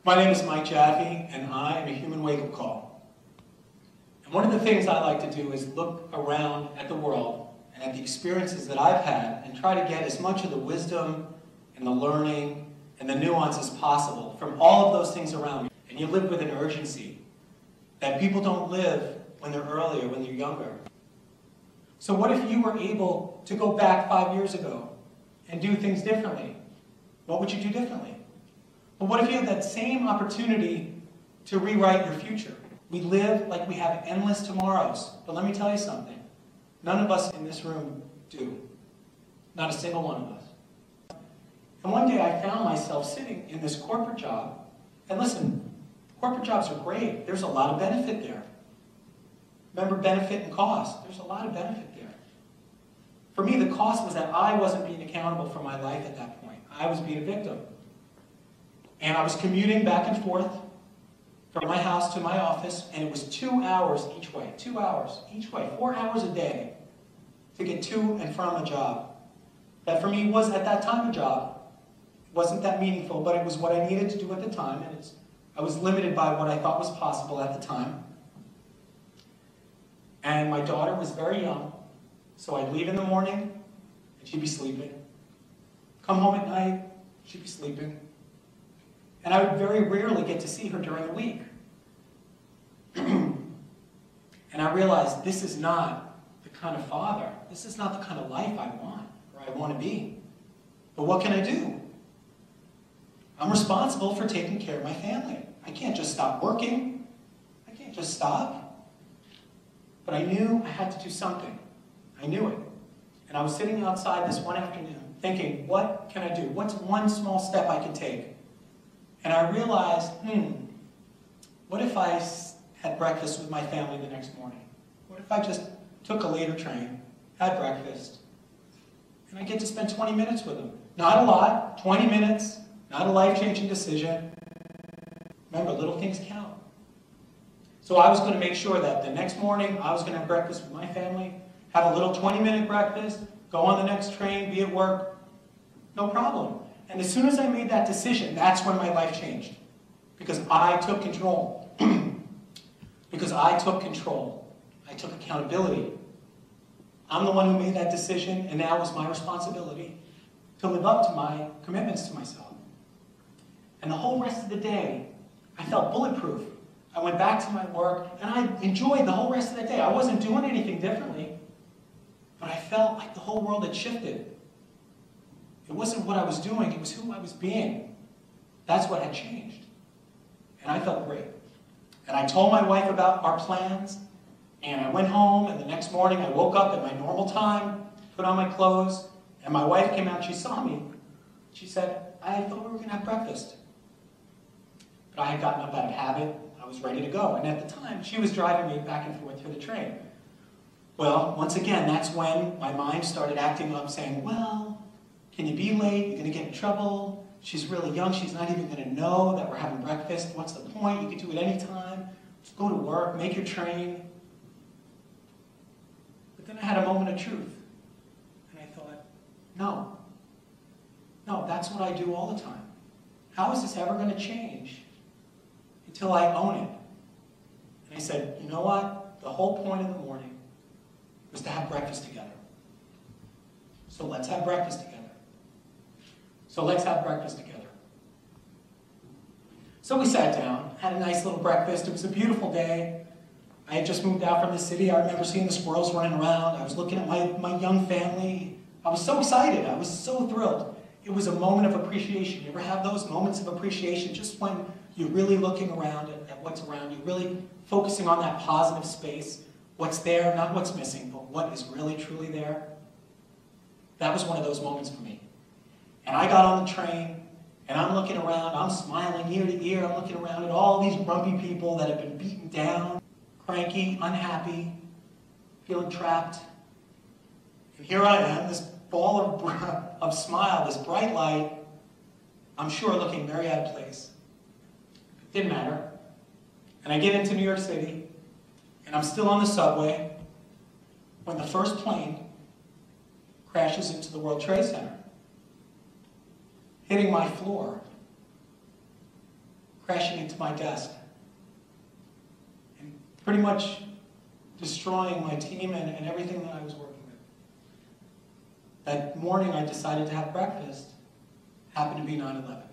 My name is Mike Jaffe, and I am a human wake-up call. And one of the things I like to do is look around at the world and at the experiences that I've had and try to get as much of the wisdom and the learning and the nuances possible from all of those things around me. And you live with an urgency that people don't live when they're earlier, when they're younger. So what if you were able to go back 5 years ago and do things differently? What would you do differently? But what if you had that same opportunity to rewrite your future? We live like we have endless tomorrows. But let me tell you something. None of us in this room do. Not a single one of us. And one day I found myself sitting in this corporate job. And listen, corporate jobs are great. There's a lot of benefit there. Remember benefit and cost. There's a lot of benefit there. For me, the cost was that I wasn't being accountable for my life at that point. I was being a victim. And I was commuting back and forth from my house to my office, and it was 2 hours each way. 2 hours each way. 4 hours a day to get to and from a job. That for me was, at that time, a job. It wasn't that meaningful, but it was what I needed to do at the time, and I was limited by what I thought was possible at the time. And my daughter was very young, so I'd leave in the morning, and she'd be sleeping. Come home at night, she'd be sleeping. And I would very rarely get to see her during the week. And I realized this is not the kind of father, this is not the kind of life I want, or I want to be. But what can I do? I'm responsible for taking care of my family. I can't just stop working. I can't just stop. But I knew I had to do something. I knew it. And I was sitting outside this one afternoon thinking, what can I do? What's one small step I can take? And I realized, what if I had breakfast with my family the next morning? What if I just took a later train, had breakfast, and I get to spend 20 minutes with them? Not a lot, 20 minutes, not a life-changing decision. Remember, little things count. So I was going to make sure that the next morning I was going to have breakfast with my family, have a little 20-minute breakfast, go on the next train, be at work, no problem. And as soon as I made that decision, that's when my life changed. Because I took control. Because I took control. I took accountability. I'm the one who made that decision, and now it was my responsibility to live up to my commitments to myself. And the whole rest of the day, I felt bulletproof. I went back to my work, and I enjoyed the whole rest of that day. I wasn't doing anything differently, but I felt like the whole world had shifted. It wasn't what I was doing, it was who I was being. That's what had changed. And I felt great. And I told my wife about our plans, and I went home, and the next morning I woke up at my normal time, put on my clothes, and my wife came out, she saw me. She said, I thought we were going to have breakfast. But I had gotten up out of habit, I was ready to go. And at the time, she was driving me back and forth to the train. Well, once again, that's when my mind started acting up, saying, well, can you be late? You're going to get in trouble. She's really young. She's not even going to know that we're having breakfast. What's the point? You can do it any time. Just go to work. Make your train. But then I had a moment of truth. And I thought, no. No, that's what I do all the time. How is this ever going to change until I own it? And I said, you know what? The whole point of the morning was to have breakfast together. So let's have breakfast together. So let's have breakfast together. So we sat down, had a nice little breakfast. It was a beautiful day. I had just moved out from the city. I remember seeing the squirrels running around. I was looking at my young family. I was so excited. I was so thrilled. It was a moment of appreciation. You ever have those moments of appreciation just when you're really looking around at what's around you, really focusing on that positive space, what's there, not what's missing, but what is really, truly there? That was one of those moments for me. And I got on the train, and I'm looking around, I'm smiling ear to ear, I'm looking around at all these grumpy people that have been beaten down, cranky, unhappy, feeling trapped. And here I am, this ball of smile, this bright light, I'm sure looking very out of place. It didn't matter. And I get into New York City, and I'm still on the subway when the first plane crashes into the World Trade Center, hitting my floor, crashing into my desk and pretty much destroying my team and everything that I was working with. That morning I decided to have breakfast, happened to be 9/11.